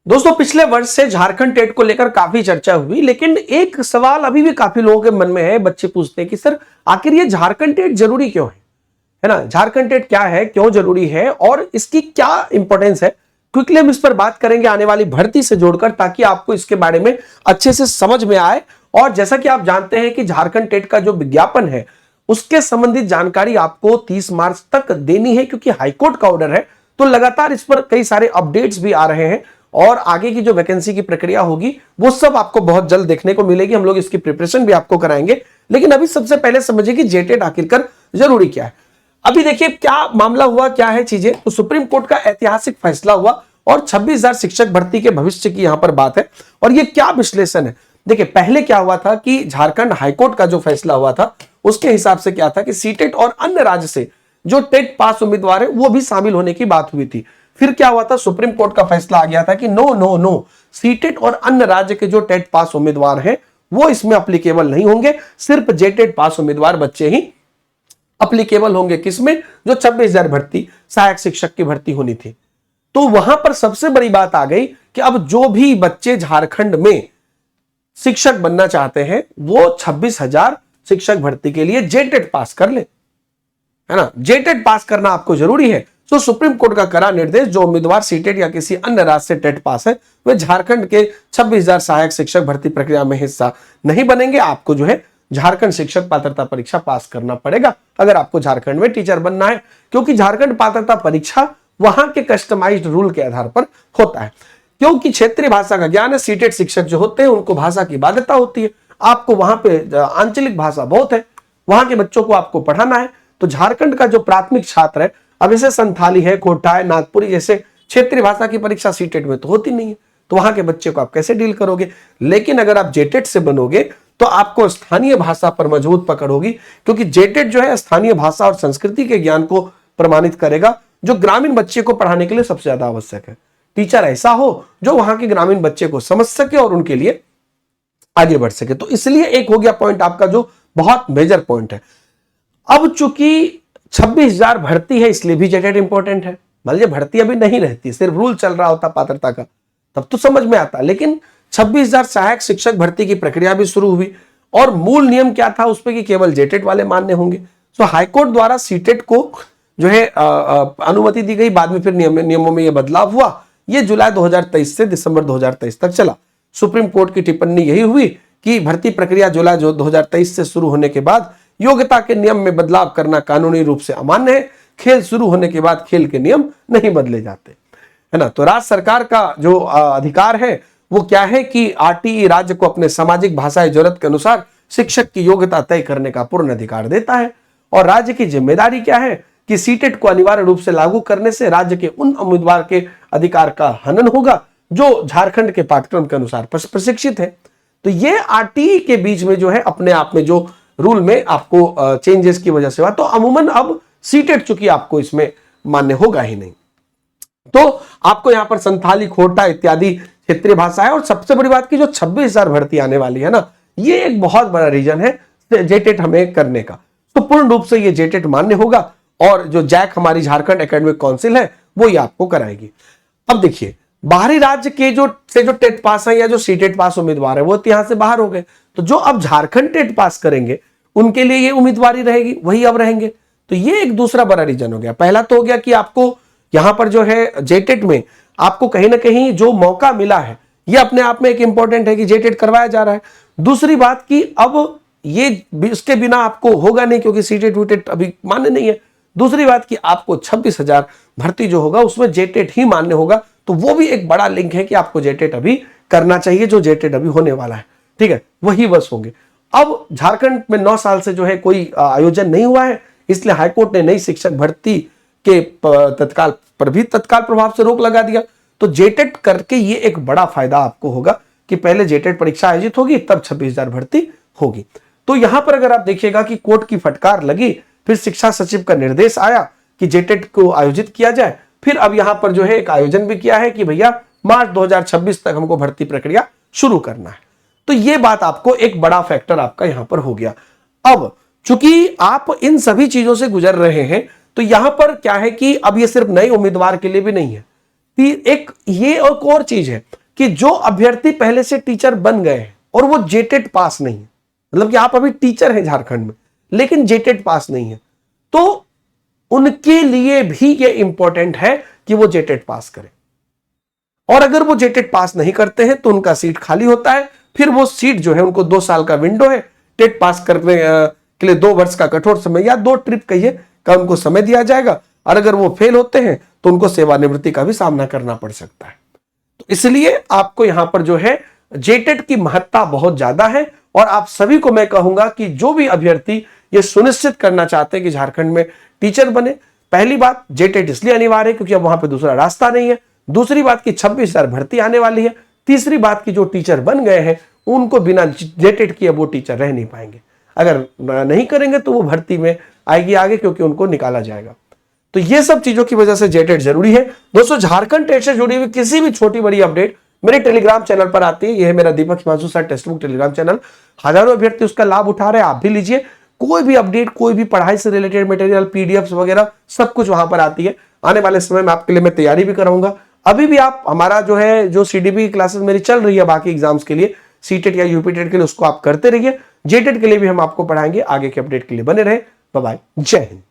दोस्तों पिछले वर्ष से झारखंड टेट को लेकर काफी चर्चा हुई, लेकिन एक सवाल अभी भी काफी लोगों के मन में है। बच्चे पूछते हैं कि सर आखिर ये झारखंड टेट जरूरी क्यों है ना? झारखंड टेट क्या है, क्यों जरूरी है और इसकी क्या इंपॉर्टेंस है? क्विकली हम इस पर बात करेंगे आने वाली भर्ती से जोड़कर, ताकि आपको इसके बारे में अच्छे से समझ में आए। और जैसा कि आप जानते हैं कि झारखंड टेट का जो विज्ञापन है उसके संबंधित जानकारी आपको 30 मार्च तक देनी है, क्योंकि हाईकोर्ट का ऑर्डर है। तो लगातार इस पर कई सारे अपडेट्स भी आ रहे हैं और आगे की जो वैकेंसी की प्रक्रिया होगी वो सब आपको बहुत जल्द देखने को मिलेगी। हम लोग इसकी प्रिपरेशन भी आपको कराएंगे, लेकिन अभी सबसे पहले समझिए कि जेटेट आखिरकार जरूरी क्या है। अभी देखिए क्या मामला हुआ, क्या है चीजें। तो सुप्रीम कोर्ट का ऐतिहासिक फैसला हुआ और 26,000 शिक्षक भर्ती के भविष्य की यहां पर बात है। और ये क्या विश्लेषण है, देखिए पहले क्या हुआ था कि झारखंड हाईकोर्ट का जो फैसला हुआ था उसके हिसाब से क्या था कि सीटेट और अन्य राज्य से जो टेट पास उम्मीदवार है वो भी शामिल होने की बात हुई थी। फिर क्या हुआ था, सुप्रीम कोर्ट का फैसला आ गया था कि नो नो नो, सीटेट और अन्य राज्य के जो टेट पास उम्मीदवार हैं वो इसमें अप्लीकेबल नहीं होंगे। सिर्फ जेटेट पास उम्मीदवार बच्चे ही अप्लीकेबल होंगे। किसमें? जो 26,000 भर्ती सहायक शिक्षक की भर्ती होनी थी। तो वहां पर सबसे बड़ी बात आ गई कि अब जो भी बच्चे झारखंड में शिक्षक बनना चाहते हैं वो 26,000 शिक्षक भर्ती के लिए जेटेट पास कर ले, है ना? जेटेट पास करना आपको जरूरी है। तो सुप्रीम कोर्ट का कड़ा निर्देश, जो उम्मीदवार सीटेट या किसी अन्य राज्य से टेट पास है वे झारखंड के 26,000 सहायक शिक्षक भर्ती प्रक्रिया में हिस्सा नहीं बनेंगे। आपको जो है झारखंड शिक्षक पात्रता परीक्षा पास करना पड़ेगा अगर आपको झारखंड में टीचर बनना है, क्योंकि झारखंड पात्रता परीक्षा वहां के कस्टमाइज्ड रूल के आधार पर होता है। क्योंकि क्षेत्रीय भाषा का ज्ञान है, सीटेट शिक्षक जो होते हैं उनको भाषा की बाध्यता होती है। आपको वहां पे आंचलिक भाषा बहुत है, वहां के बच्चों को आपको पढ़ाना है। तो झारखंड का जो प्राथमिक छात्र है, अब इसे संथाली है, कोटा है, नागपुरी जैसे क्षेत्रीय भाषा की परीक्षा सीटेट में तो होती नहीं है, तो वहां के बच्चे को आप कैसे डील करोगे? लेकिन अगर आप जेटेट से बनोगे तो आपको स्थानीय भाषा पर मजबूत पकड़ होगी, क्योंकि जेटेट जो है स्थानीय भाषा और संस्कृति के ज्ञान को प्रमाणित करेगा, जो ग्रामीण बच्चे को पढ़ाने के लिए सबसे ज्यादा आवश्यक है। टीचर ऐसा हो जो वहां के ग्रामीण बच्चे को समझ सके और उनके लिए आगे बढ़ सके। तो इसलिए एक हो गया पॉइंट आपका जो बहुत मेजर पॉइंट है। अब चूंकि 26,000 भर्ती है इसलिए भी जेटेट इंपॉर्टेंट है। मान लीजिए भर्ती अभी नहीं रहती, सिर्फ रूल चल रहा होता पात्रता का, तब तो समझ में आता। लेकिन 26,000 सहायक शिक्षक भर्ती की प्रक्रिया भी शुरू हुई और मूल नियम क्या था उस पर कि केवल जेटेट वाले मान्य होंगे। तो हाईकोर्ट द्वारा सीटेट को जो है अनुमति दी गई। बाद में फिर नियमों में यह बदलाव हुआ। यह जुलाई 2023 से दिसंबर 2023 तक चला। सुप्रीम कोर्ट की टिप्पणी यही हुई कि भर्ती प्रक्रिया जुलाई 2023 से शुरू होने के बाद योग्यता के नियम में बदलाव करना कानूनी रूप से अमान्य है। खेल शुरू होने के बाद खेल के नियम नहीं बदले जाते, है ना? तो राज्य सरकार का जो अधिकार है वो क्या है कि आरटीई राज्य को अपने सामाजिक भाषाई जरूरत के अनुसार शिक्षक की योग्यता तय करने का पूर्ण अधिकार देता है। और राज्य की जिम्मेदारी क्या है कि सीटेट को अनिवार्य रूप से लागू करने से राज्य के उन उम्मीदवार के अधिकार का हनन होगा जो झारखंड के पाठ्यक्रम के अनुसार प्रशिक्षित है। तो ये आरटीई के बीच में जो है अपने आप में जो रूल में आपको चेंजेस की वजह से हुआ, तो अमूमन अब सीटेट चूंकि आपको इसमें मान्य होगा ही नहीं। तो आपको यहां पर संथाली, खोटा इत्यादि क्षेत्रीय भाषा है। और सबसे बड़ी बात की जो 26,000 भर्ती आने वाली है ना, ये एक बहुत बड़ा रीजन है जेटेट हमें करने का। तो पूर्ण रूप से ये जेटेट मान्य होगा और जो जैक हमारी झारखंड एकेडमिक काउंसिल है वो ये आपको कराएगी। अब देखिए बाहरी राज्य के जो टेट पास है या जो सीटेट पास उम्मीदवार है वो यहां से बाहर हो गए, तो जो अब झारखंड टेट पास करेंगे उनके लिए ये उम्मीदवारी रहेगी, वही अब रहेंगे। तो ये एक दूसरा बड़ा रीजन हो गया। पहला तो हो गया कि आपको यहां पर जो है जेटेट में आपको कहीं ना कहीं जो मौका मिला है ये अपने आप में एक इंपॉर्टेंट है कि जेटेट करवाया जा रहा है। दूसरी बात कि अब ये इसके बिना आपको होगा नहीं, क्योंकि सीटेट वीटेट अभी मान्य नहीं है। दूसरी बात कि आपको 26,000 भर्ती जो होगा उसमें जेटेट ही मान्य होगा, तो वो भी एक बड़ा लिंक है कि आपको जेटेट अभी करना चाहिए। जो जेटेट अभी होने वाला है, ठीक है, वही बस होंगे। अब झारखंड में 9 साल से जो है कोई आयोजन नहीं हुआ है, इसलिए हाईकोर्ट ने नई शिक्षक भर्ती के तत्काल प्रभाव से रोक लगा दिया। तो जेटेट करके ये एक बड़ा फायदा आपको होगा कि पहले जेटेट परीक्षा आयोजित होगी, तब 26,000 भर्ती होगी। तो यहां पर अगर आप देखिएगा कि कोर्ट की फटकार लगी, फिर शिक्षा सचिव का निर्देश आया कि जेटेट को आयोजित किया जाए। फिर अब यहां पर जो है एक आयोजन भी किया है कि भैया मार्च 2026 तक हमको भर्ती प्रक्रिया शुरू करना है। तो ये बात आपको एक बड़ा फैक्टर आपका यहां पर हो गया। अब चूंकि आप इन सभी चीजों से गुजर रहे हैं, तो यहां पर क्या है कि अब ये सिर्फ नए उम्मीदवार के लिए भी नहीं है, एक ये एक और चीज है कि जो अभ्यर्थी पहले से टीचर बन गए हैं और वो जेटेट पास नहीं है, मतलब कि आप अभी टीचर हैं झारखंड में लेकिन जेटेट पास नहीं है, तो उनके लिए भी ये इंपॉर्टेंट है कि वो जेटेट पास करें। और अगर वो जेटेट पास नहीं करते हैं तो उनका सीट खाली होता है, फिर वो सीट जो है उनको 2 साल का विंडो है, टेट पास करने के लिए 2 वर्ष का कठोर समय या 2 ट्रिप कहिए का उनको समय दिया जाएगा, और अगर वो फेल होते हैं तो उनको सेवानिवृत्ति का भी सामना करना पड़ सकता है। तो इसलिए आपको यहां पर जो है जेटेट की महत्ता बहुत ज्यादा है, और आप सभी को मैं कहूंगा कि जो भी अभ्यर्थी ये सुनिश्चित करना चाहते हैं कि झारखंड में टीचर बने, पहली बात जेटेट इसलिए अनिवार्य है क्योंकि अब वहां पे दूसरा रास्ता नहीं है, दूसरी बात की 26,000 भर्ती आने वाली है, तीसरी बात की जो टीचर बन गए हैं उनको बिना जेटेट किए वो टीचर रह नहीं पाएंगे, अगर नहीं करेंगे तो वो भर्ती में आएगी आगे क्योंकि उनको निकाला जाएगा। तो ये सब चीजों की वजह से जेटेट जरूरी है। दोस्तों, झारखंड टेट से जुड़ी हुई किसी भी छोटी बड़ी अपडेट मेरे टेलीग्राम चैनल पर आती है। यह है मेरा Deepak Himanshu sir textbook Telegram channel, हजारों अभ्यर्थी उसका लाभ उठा रहे हैं, आप भी लीजिए। कोई भी अपडेट, कोई भी पढ़ाई से रिलेटेड मटेरियल, पीडीएफ वगैरह सब कुछ वहां पर आती है। आने वाले समय में आपके लिए मैं तैयारी भी कराऊंगा। अभी भी आप हमारा जो सीडीपी की क्लासेस मेरी चल रही है बाकी एग्जाम्स के लिए, सीटेट या यूपीटेट के लिए, उसको आप करते रहिए। जेटेट के लिए भी हम आपको पढ़ाएंगे। आगे के अपडेट के लिए बने रहे। बाय बाय, जय हिंद।